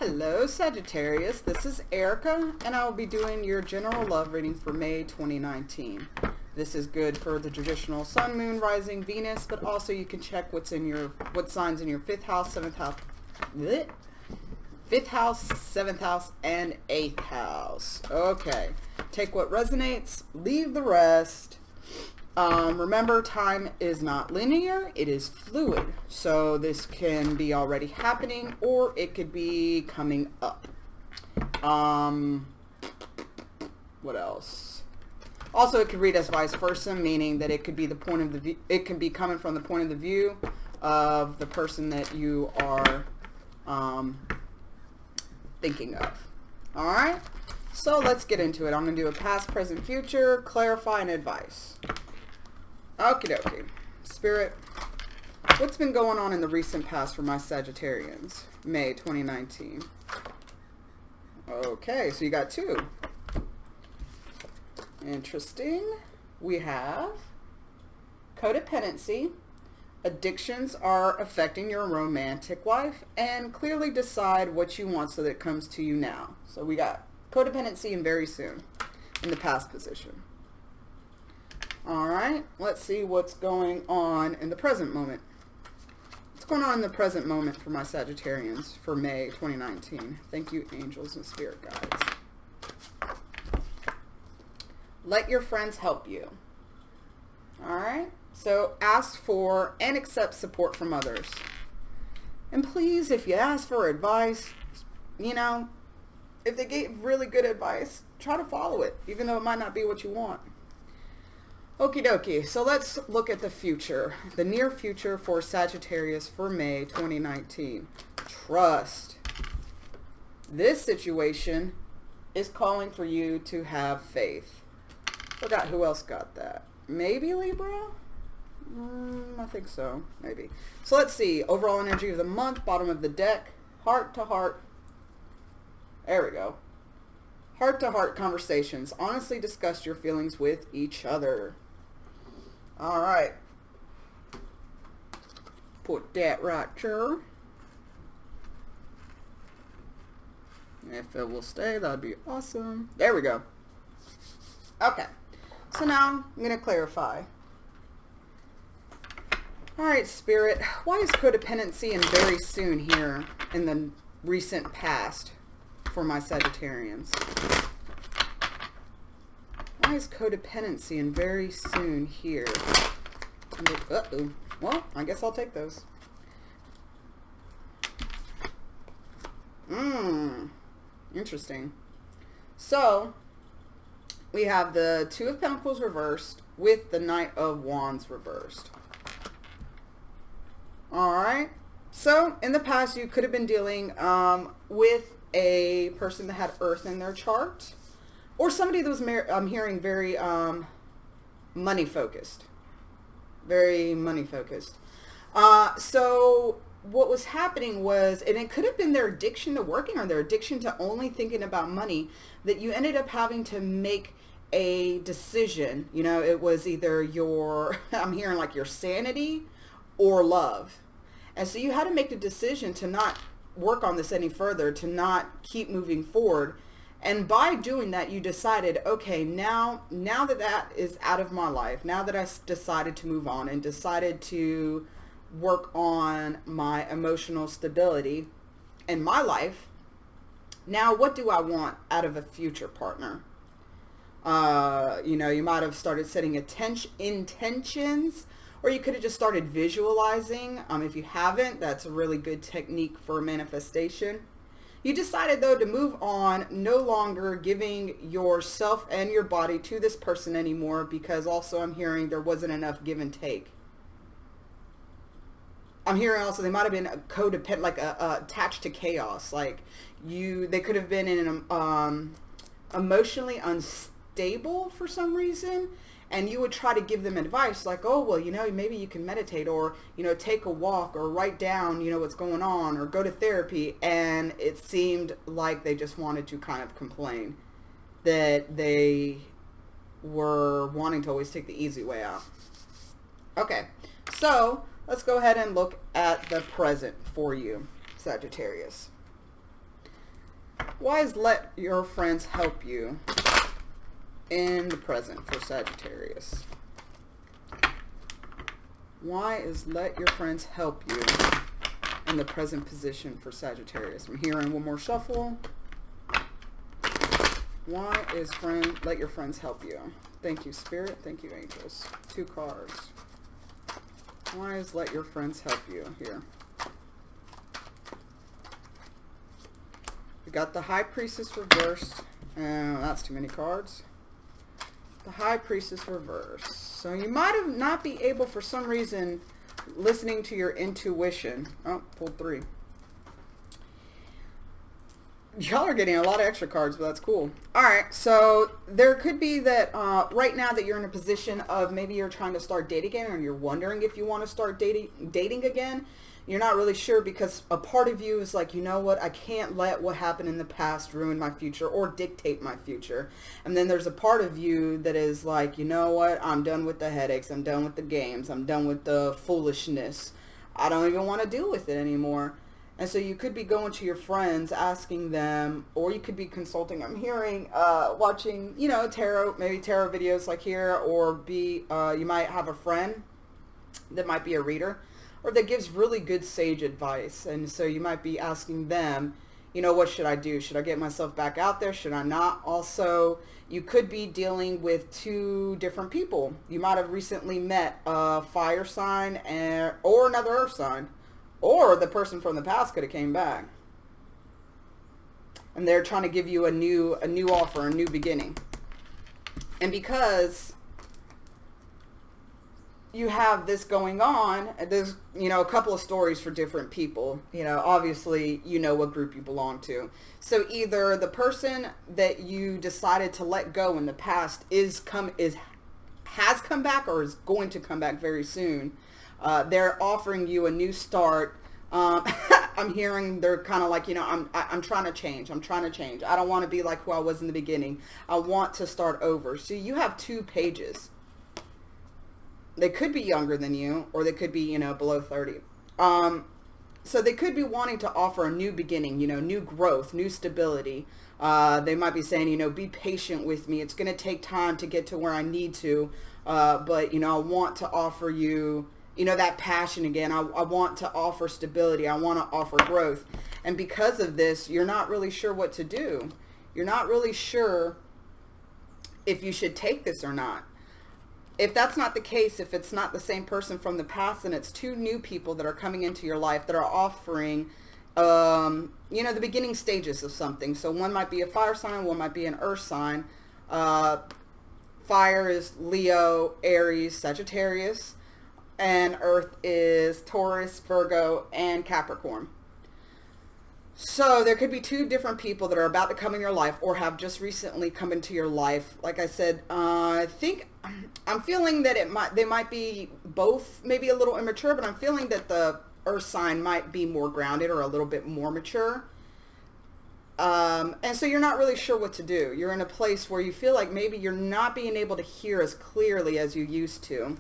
Hello Sagittarius, this is Erica and I will be doing your general love reading for May 2019. This is good for the traditional Sun, Moon, Rising, Venus, but also you can check what signs in your 5th house, 7th house, 5th house, 7th house, and 8th house. Okay, take what resonates, leave the rest. Remember, time is not linear, it is fluid. So this can be already happening or it could be coming up. What else? Also, it could read as vice versa, meaning that it could be it can be coming from the point of the view of the person that you are thinking of. All right? So let's get into it. I'm going to do a past, present, future, clarify, and advice. Okie dokie. Spirit, what's been going on in the recent past for my Sagittarians? May 2019. Okay, so you got 2. Interesting. We have codependency. Addictions are affecting your romantic life, and clearly decide what you want so that it comes to you now. So we got codependency and very soon in the past position. All right, let's see what's going on in the present moment. What's going on in the present moment for my Sagittarians for May 2019? Thank you, angels and spirit guides. Let your friends help you. All right, so ask for and accept support from others. And please, if you ask for advice, if they gave really good advice, try to follow it, even though it might not be what you want. Okie dokie, so let's look at the future, the near future for Sagittarius for May 2019. Trust. This situation is calling for you to have faith. Forgot who else got that. Maybe Libra? I think so, maybe. So let's see, overall energy of the month, bottom of the deck, heart to heart. There we go. Heart-to-heart conversations. Honestly discuss your feelings with each other. All right. Put that right here. If it will stay, that'd be awesome. There we go. Okay. So now I'm going to clarify. All right, Spirit. Why is codependency and very soon here in the recent past for my Sagittarians? Why is codependency and very soon here? Uh-oh. Well, I guess I'll take those. Interesting. So, we have the 2 of Pentacles reversed with the Knight of Wands reversed. Alright. So, in the past, you could have been dealing with a person that had Earth in their chart. Or somebody that was, I'm hearing, very money focused. Very money focused. So what was happening was, and it could have been their addiction to working or their addiction to only thinking about money, that you ended up having to make a decision. It was either I'm hearing like your sanity or love. And so you had to make a decision to not work on this any further, to not keep moving forward. And by doing that, you decided, okay, now that is out of my life, now that I decided to move on and decided to work on my emotional stability in my life, now what do I want out of a future partner? You might have started setting intentions, or you could have just started visualizing. If you haven't, that's a really good technique for manifestation. You decided, though, to move on, no longer giving yourself and your body to this person anymore, because also I'm hearing there wasn't enough give and take. I'm hearing also they might have been codependent, like attached to chaos. Like they could have been in an emotionally unstable for some reason, and you would try to give them advice like, oh, well, maybe you can meditate, or, take a walk, or write down, what's going on, or go to therapy. And it seemed like they just wanted to kind of complain that they were wanting to always take the easy way out. Okay, so let's go ahead and look at the present for you, Sagittarius. Why is let your friends help you in the present for Sagittarius? Why is let your friends help you in the present position for Sagittarius? I'm hearing one more shuffle. Why is let your friends help you? Thank you, Spirit. Thank you, angels. 2 cards. Why is let your friends help you here? We got the High Priestess reversed. That's too many cards. The High Priestess reversed. So you might have not be able, for some reason, listening to your intuition. Oh, pulled 3. Y'all are getting a lot of extra cards, but that's cool. All right, so there could be that right now that you're in a position of maybe you're trying to start dating again, or you're wondering if you want to start dating again. You're not really sure because a part of you is like, you know what, I can't let what happened in the past ruin my future or dictate my future. And then there's a part of you that is like, you know what, I'm done with the headaches. I'm done with the games. I'm done with the foolishness. I don't even want to deal with it anymore. And so you could be going to your friends, asking them, or you could be consulting. I'm hearing, watching, you know, tarot, maybe tarot videos like here, or you might have a friend that might be a reader, or that gives really good sage advice. And so you might be asking them, you know, what should I do? Should I get myself back out there? Should I not? Also, you could be dealing with 2 different people. You might have recently met a fire sign or another earth sign. Or the person from the past could have came back. And they're trying to give you a new offer, a new beginning. And because you have this going on, there's, you know, a couple of stories for different people. You know, obviously, you know what group you belong to. So either the person that you decided to let go in the past has come back or is going to come back very soon. They're offering you a new start. I'm hearing they're kind of like, you know, I'm trying to change. I'm trying to change. I don't want to be like who I was in the beginning. I want to start over. So you have 2 pages. They could be younger than you, or they could be, you know, below 30. So they could be wanting to offer a new beginning, you know, new growth, new stability. They might be saying, you know, be patient with me. It's going to take time to get to where I need to. But, you know, I want to offer you, you know, that passion again. I want to offer stability. I want to offer growth. And because of this, you're not really sure what to do. You're not really sure if you should take this or not. If that's not the case, if it's not the same person from the past, and it's 2 new people that are coming into your life that are offering, you know, the beginning stages of something. So one might be a fire sign, one might be an earth sign. Fire is Leo, Aries, Sagittarius. And earth is Taurus, Virgo, and Capricorn. So there could be 2 different people that are about to come in your life or have just recently come into your life. Like I said, I think I'm feeling that they might be both maybe a little immature, but I'm feeling that the earth sign might be more grounded or a little bit more mature. And so you're not really sure what to do. You're in a place where you feel like maybe you're not being able to hear as clearly as you used to.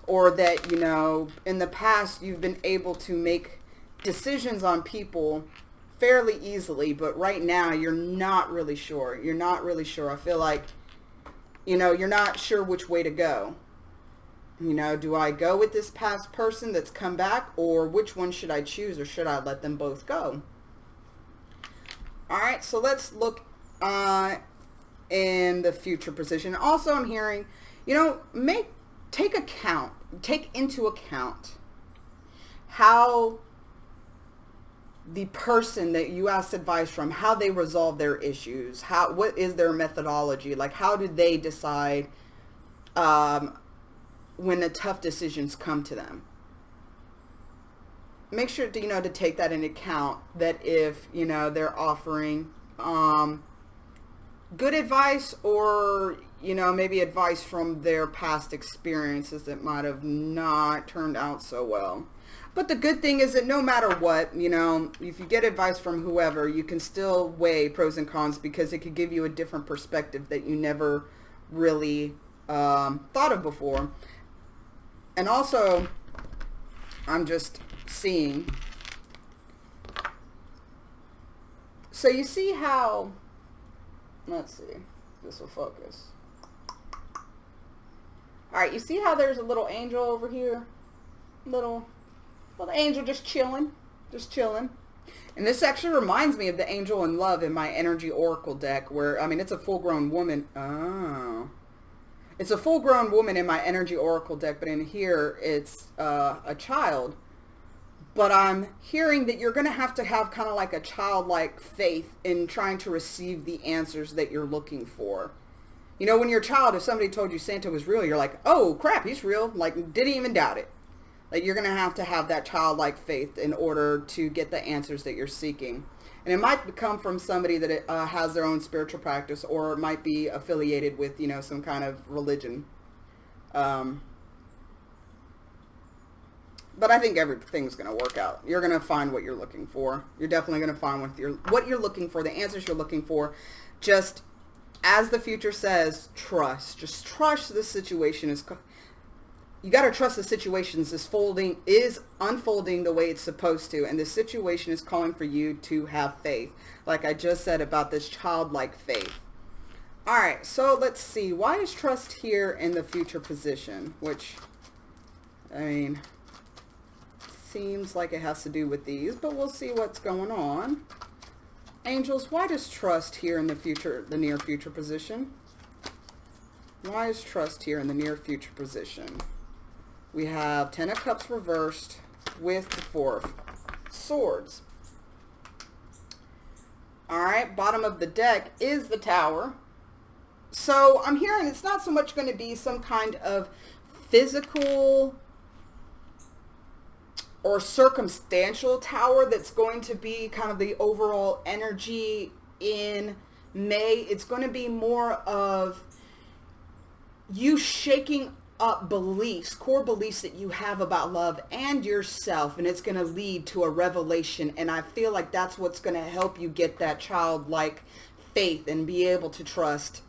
Or that, you know, in the past you've been able to make decisions on people fairly easily, but right now you're not really sure. You're not really sure. I feel like, you know, you're not sure which way to go. You know, do I go with this past person that's come back, or which one should I choose, or should I let them both go? All right, so let's look in the future position. Also, I'm hearing, you know, take into account how the person that you asked advice from, how they resolve their issues, what is their methodology, like how do they decide when the tough decisions come to them. Make sure to, you know, to take that into account, that if, you know, they're offering good advice, or, you know, maybe advice from their past experiences that might have not turned out so well. But the good thing is that no matter what, you know, if you get advice from whoever, you can still weigh pros and cons, because it could give you a different perspective that you never really thought of before. And also, I'm just seeing So you see how, let's see, this will focus. All right, you see how there's a little angel over here? Little angel just chilling. And this actually reminds me of the angel in love in my energy oracle deck where, I mean, it's a full-grown woman. Oh. It's a full-grown woman in my energy oracle deck, but in here it's a child. But I'm hearing that you're going to have kind of like a childlike faith in trying to receive the answers that you're looking for. You know, when you're a child, if somebody told you Santa was real, you're like, oh, crap, he's real. Like, didn't even doubt it. Like, you're going to have that childlike faith in order to get the answers that you're seeking. And it might come from somebody that has their own spiritual practice, or it might be affiliated with, you know, some kind of religion. But I think everything's going to work out. You're going to find what you're looking for. You're definitely going to find what you're looking for, the answers you're looking for. Just, as the future says, trust. Just trust the situation is... You got to trust the situation is unfolding the way it's supposed to. And the situation is calling for you to have faith. Like I just said about this childlike faith. All right, so let's see. Why is trust here in the future position? Which, I mean... seems like it has to do with these, but we'll see what's going on. Angels, why does trust here in the near future position? Why is trust here in the near future position? We have 10 of Cups reversed with the 4 of Swords. All right, bottom of the deck is the Tower. So I'm hearing it's not so much going to be some kind of physical or circumstantial tower that's going to be kind of the overall energy in May. It's going to be more of you shaking up beliefs, core beliefs that you have about love and yourself, and it's going to lead to a revelation. And I feel like that's what's going to help you get that childlike faith and be able to trust,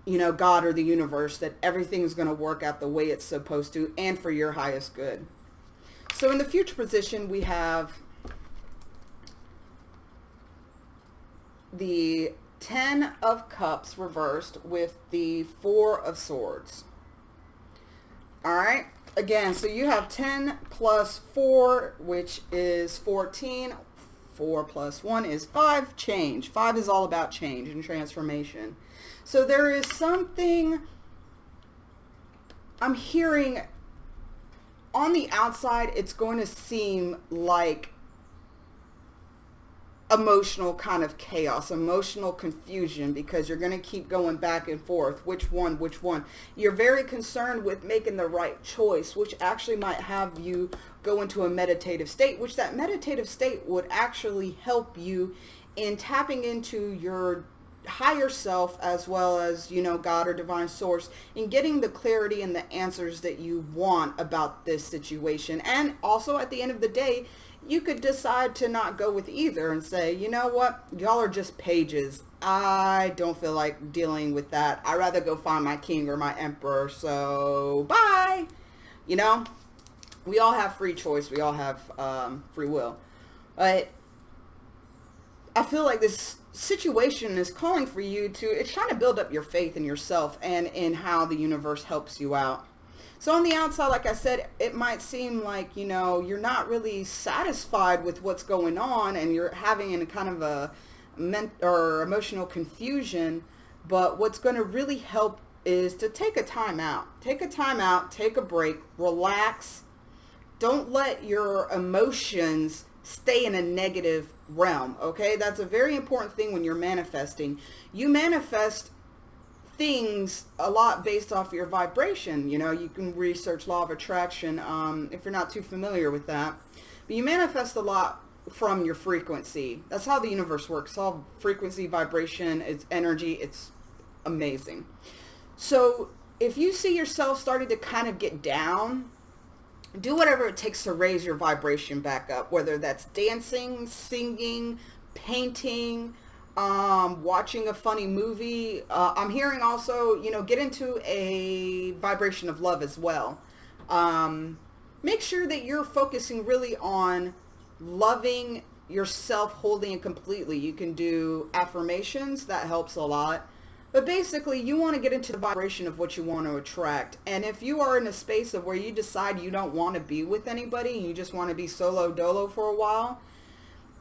you know, God or the universe, that everything's going to work out the way it's supposed to and for your highest good. So in the future position, we have the 10 of Cups reversed with the 4 of Swords. All right. Again, so you have 10 plus 4, which is 14. 4 plus 1 is 5. Change. 5 is all about change and transformation. So there is something I'm hearing. On the outside, it's going to seem like emotional kind of chaos, emotional confusion, because you're going to keep going back and forth. Which one? You're very concerned with making the right choice, which actually might have you go into a meditative state, which that meditative state would actually help you in tapping into your higher self, as well as, you know, God or divine source, in getting the clarity and the answers that you want about this situation. And also at the end of the day, you could decide to not go with either and say, you know what, y'all are just pages. I don't feel like dealing with that. I'd rather go find my king or my emperor, so bye. You know, we all have free choice. We all have free will. But I feel like this situation is calling for you to, it's trying to build up your faith in yourself and in how the universe helps you out. So on the outside, like I said, it might seem like, you know, you're not really satisfied with what's going on and you're having a kind of a emotional confusion. But what's going to really help is to take a time out. Take a time out, take a break, relax. Don't let your emotions stay in a negative realm, okay? That's a very important thing when you're manifesting. You manifest things a lot based off your vibration. You know, you can research law of attraction if you're not too familiar with that. But you manifest a lot from your frequency. That's how the universe works. It's all frequency, vibration, it's energy. It's amazing. So if you see yourself starting to kind of get down, do whatever it takes to raise your vibration back up, whether that's dancing, singing, painting, watching a funny movie. I'm hearing also, you know, get into a vibration of love as well. Make sure that you're focusing really on loving yourself wholly and completely. You can do affirmations. That helps a lot. But basically, you want to get into the vibration of what you want to attract. And if you are in a space of where you decide you don't want to be with anybody and you just want to be solo dolo for a while,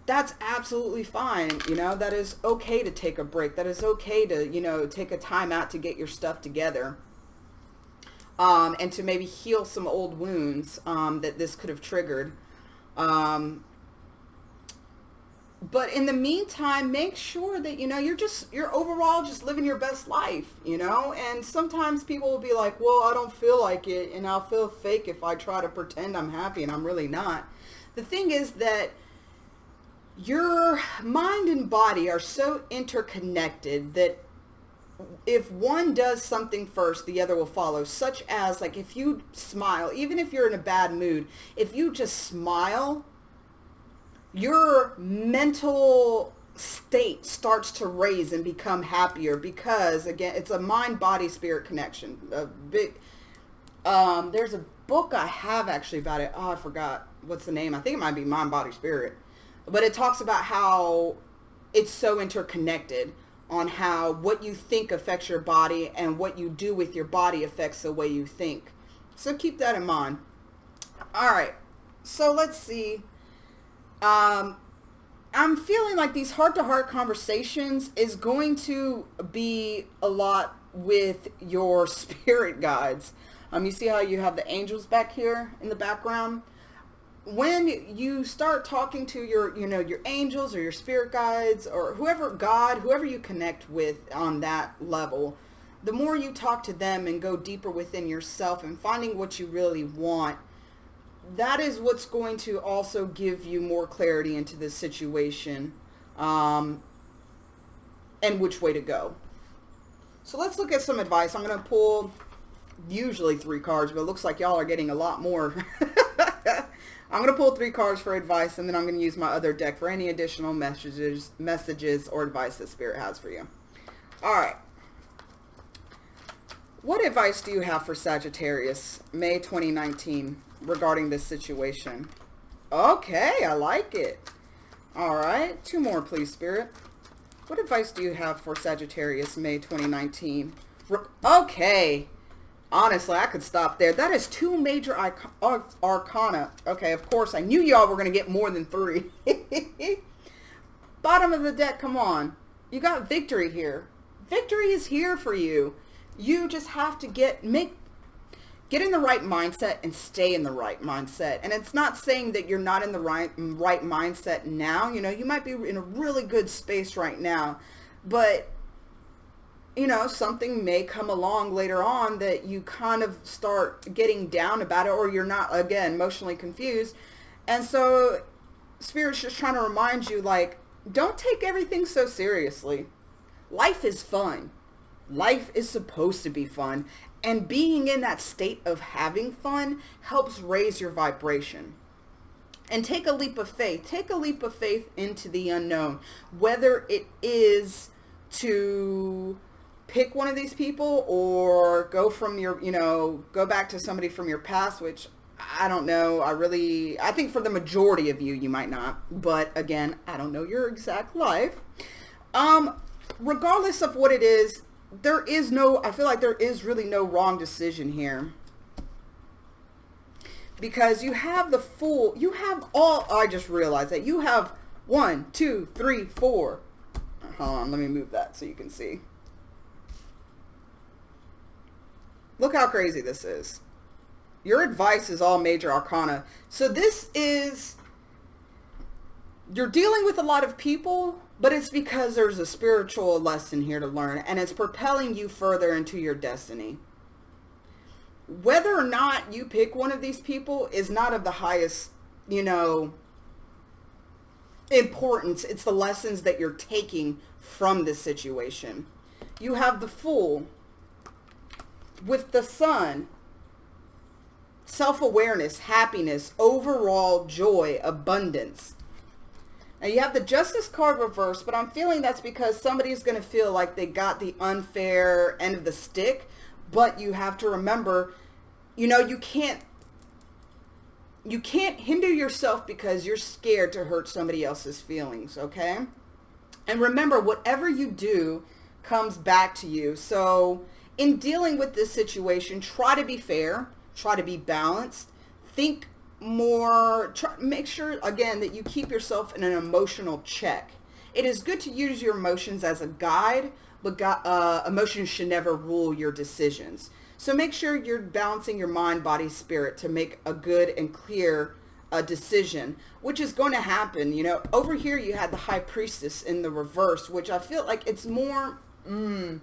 that's absolutely fine. You know, that is okay to take a break. That is okay to, you know, take a time out to get your stuff together. And to maybe heal some old wounds that this could have triggered. But in the meantime, make sure that, you know, you're overall just living your best life, you know. And sometimes people will be like, well, I don't feel like it, and I'll feel fake if I try to pretend I'm happy and I'm really not. The thing is that your mind and body are so interconnected that if one does something first, the other will follow. Such as, like, if you smile, even if you're in a bad mood, if you just smile, your mental state starts to raise and become happier, because again, it's a mind body spirit connection. There's a book I have actually about it. Oh, I forgot what's the name. I think it might be Mind Body Spirit, but it talks about how it's so interconnected, on how what you think affects your body and what you do with your body affects the way you think. So keep that in mind. All right, so let's see. I'm feeling like these heart-to-heart conversations is going to be a lot with your spirit guides. You see how you have the angels back here in the background? When you start talking to your, you know, your angels or your spirit guides or whoever, God, whoever you connect with on that level, the more you talk to them and go deeper within yourself and finding what you really want, that is what's going to also give you more clarity into this situation, and which way to go. So let's look at some advice. I'm going to pull usually 3 cards, but it looks like y'all are getting a lot more. I'm going to pull 3 cards for advice, and then I'm going to use my other deck for any additional messages or advice that Spirit has for you. All right. What advice do you have for Sagittarius, May 2019, regarding this situation? Okay, I like it. All right, 2 more, please, Spirit. What advice do you have for Sagittarius, May 2019? Okay. Honestly, I could stop there. That is 2 major arcana. Okay, of course, I knew y'all were going to get more than 3. Bottom of the deck, come on. You got victory here. Victory is here for you. You just have to get in the right mindset and stay in the right mindset. And it's not saying that you're not in the right mindset now. You know, you might be in a really good space right now, but you know, something may come along later on that you kind of start getting down about it, or you're not, again, emotionally confused. And so Spirit's just trying to remind you, like, don't take everything so seriously. Life is fun. Life is supposed to be fun. And being in that state of having fun helps raise your vibration. And take a leap of faith. Take a leap of faith into the unknown. Whether it is to pick one of these people or go from your, you know, go back to somebody from your past, which I don't know. I think for the majority of you, you might not. But again, I don't know your exact life. Regardless of what it is, I feel like there is really no wrong decision here. Because you have the Fool, you have I just realized that you have 1, 2, 3, 4. Hold on, let me move that so you can see. Look how crazy this is. Your advice is all major arcana. So this is, you're dealing with a lot of people, but it's because there's a spiritual lesson here to learn, and it's propelling you further into your destiny. Whether or not you pick one of these people is not of the highest, you know, importance. It's the lessons that you're taking from this situation. You have the Fool with the Sun, self-awareness, happiness, overall joy, abundance. Now you have the Justice card reversed, but I'm feeling that's because somebody's going to feel like they got the unfair end of the stick. But you have to remember, you know, you can't you can't hinder yourself because you're scared to hurt somebody else's feelings, okay? And remember, whatever you do comes back to you. So in dealing with this situation, try to be fair, try to be balanced, think more, make sure, again, that you keep yourself in an emotional check. It is good to use your emotions as a guide, but emotions should never rule your decisions. So make sure you're balancing your mind, body, spirit to make a good and clear decision, which is going to happen. You know, over here you had the High Priestess in the reverse, which I feel like it's more, you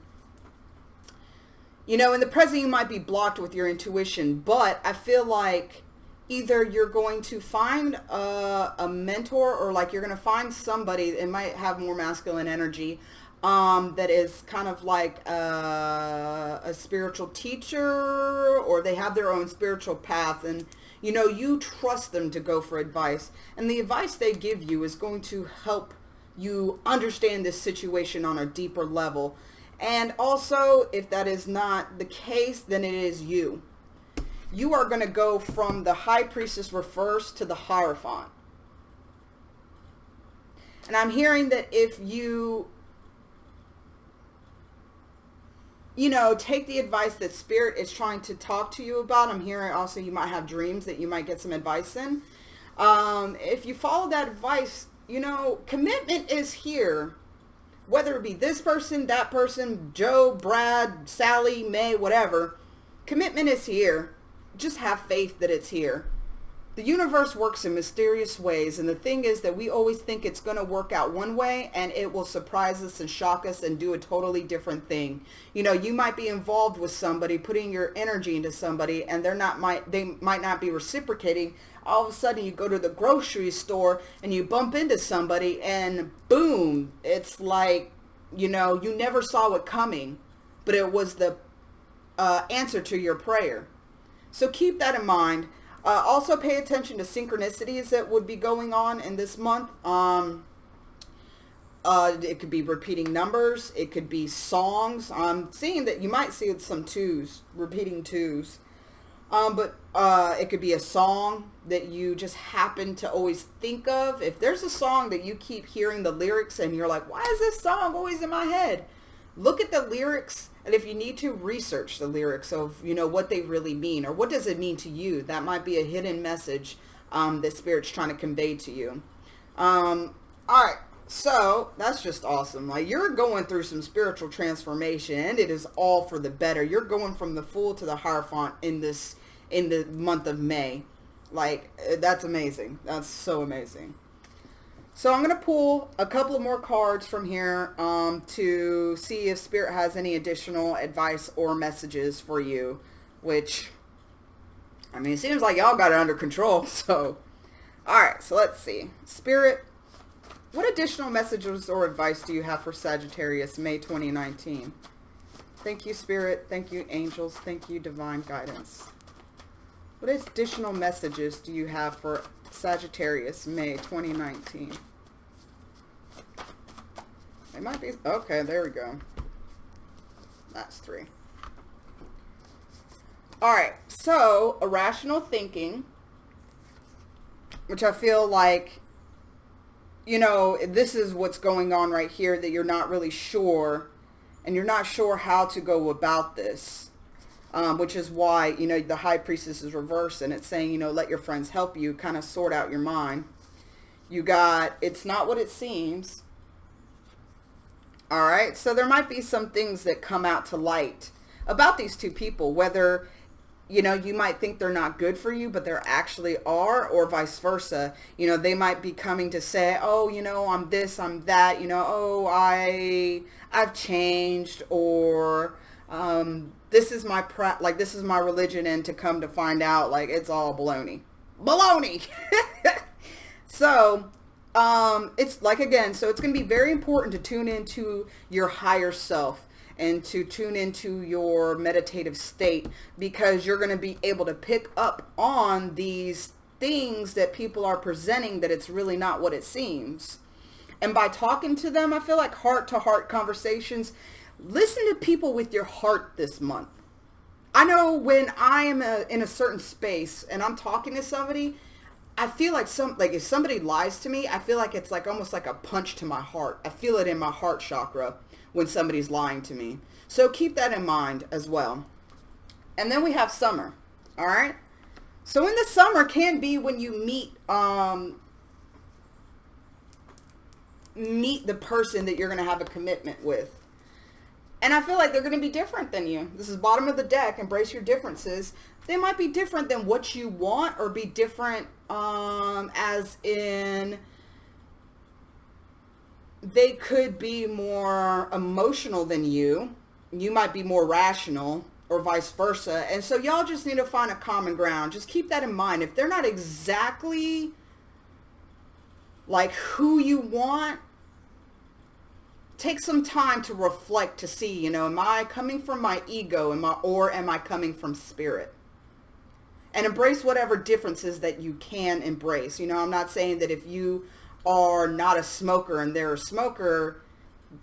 know, in the present you might be blocked with your intuition, but I feel like either you're going to find a mentor, or like you're going to find somebody that might have more masculine energy, that is kind of like a spiritual teacher, or they have their own spiritual path, and you know, you trust them to go for advice, and the advice they give you is going to help you understand this situation on a deeper level. And also, if that is not the case, then it is you. You are going to go from the High Priestess reverse to the Hierophant. And I'm hearing that if you know, take the advice that Spirit is trying to talk to you about. I'm hearing also you might have dreams that you might get some advice in. If you follow that advice, you know, commitment is here. Whether it be this person, that person, Joe, Brad, Sally, May, whatever. Commitment is here. Just have faith that it's here. The universe works in mysterious ways, and the thing is that we always think it's going to work out one way, and it will surprise us and shock us and do a totally different thing. You know, you might be involved with somebody, putting your energy into somebody, and they might not be reciprocating. All of a sudden you go to the grocery store and you bump into somebody, and boom, it's like, you know, you never saw it coming, but it was the answer to your prayer. So keep that in mind. Also pay attention to synchronicities that would be going on in this month. It could be repeating numbers. It could be songs. I'm seeing that you might see some twos, repeating twos. But it could be a song that you just happen to always think of. If there's a song that you keep hearing the lyrics and you're like, why is this song always in my head? Look at the lyrics, and if you need to, research the lyrics of, you know, what they really mean, or what does it mean to you. That might be a hidden message that Spirit's trying to convey to you. All right, so that's just awesome. Like, you're going through some spiritual transformation, and it is all for the better. You're going from the Fool to the Hierophant in the month of May. Like, that's amazing. That's so amazing. So I'm going to pull a couple of more cards from here to see if Spirit has any additional advice or messages for you, which, I mean, it seems like y'all got it under control. So, all right, so let's see. Spirit, what additional messages or advice do you have for Sagittarius May 2019? Thank you, Spirit. Thank you, angels. Thank you, divine guidance. What additional messages do you have for Sagittarius May 2019? It might be, okay, there we go. That's 3. All right, so irrational thinking, which I feel like, you know, this is what's going on right here, that you're not really sure, and you're not sure how to go about this. Which is why, you know, the High Priestess is reversed, and it's saying, you know, let your friends help you kind of sort out your mind. You got, it's not what it seems. All right, so there might be some things that come out to light about these two people, whether, you know, you might think they're not good for you, but they actually are, or vice versa. You know, they might be coming to say, oh, you know, I'm this, I'm that, you know, oh, I've changed, or this is my this is my religion, and to come to find out, like, it's all baloney. So it's like, again, so it's going to be very important to tune into your higher self and to tune into your meditative state, because you're going to be able to pick up on these things that people are presenting, that it's really not what it seems. And by talking to them, I feel like heart-to-heart conversations. Listen to people with your heart this month. I know when I am in a certain space and I'm talking to somebody, I feel like like if somebody lies to me, I feel like it's like almost like a punch to my heart. I feel it in my heart chakra when somebody's lying to me. So keep that in mind as well. And then we have summer. All right. So in the summer can be when you meet the person that you're going to have a commitment with. And I feel like they're going to be different than you. This is bottom of the deck. Embrace your differences. They might be different than what you want, or be different as in they could be more emotional than you. You might be more rational, or vice versa. And so y'all just need to find a common ground. Just keep that in mind. If they're not exactly like who you want, take some time to reflect to see, you know, am I coming from my ego, or am I coming from spirit? And embrace whatever differences that you can embrace. You know, I'm not saying that if you are not a smoker and they're a smoker,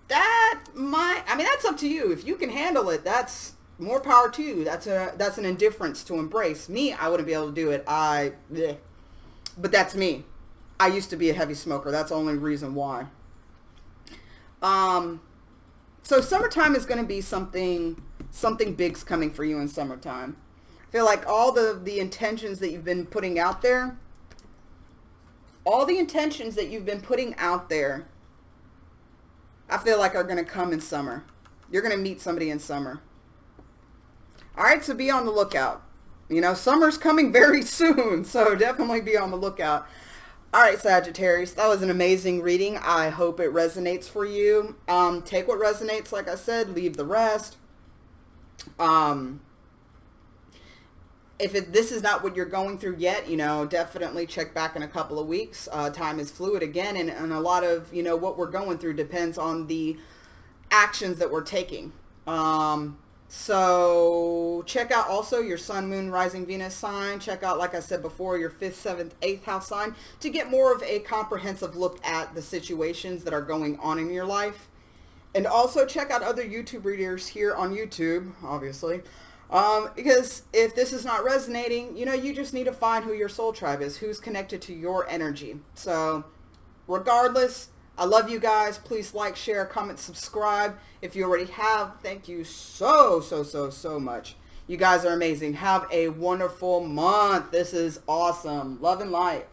that's up to you. If you can handle it, that's more power to you. That's an indifference to embrace. Me, I wouldn't be able to do it. But that's me. I used to be a heavy smoker. That's the only reason why. So summertime is going to be something big's coming for you in summertime. I feel like all the intentions that you've been putting out there, I feel like are going to come in summer. You're going to meet somebody in summer. All right, so be on the lookout. You know, summer's coming very soon, so definitely be on the lookout. All right, Sagittarius, that was an amazing reading. I hope it resonates for you. Take what resonates, like I said, leave the rest. If this is not what you're going through yet, you know, definitely check back in a couple of weeks. Time is fluid again, and a lot of, you know, what we're going through depends on the actions that we're taking. So check out also your sun, moon, rising, Venus sign. Check out, like I said before, your 5th, 7th, 8th house sign to get more of a comprehensive look at the situations that are going on in your life. And also check out other YouTube readers here on YouTube, obviously. Because if this is not resonating, you know, you just need to find who your soul tribe is, who's connected to your energy. So regardless, I love you guys. Please like, share, comment, subscribe. If you already have, thank you so much. You guys are amazing. Have a wonderful month. This is awesome. Love and light.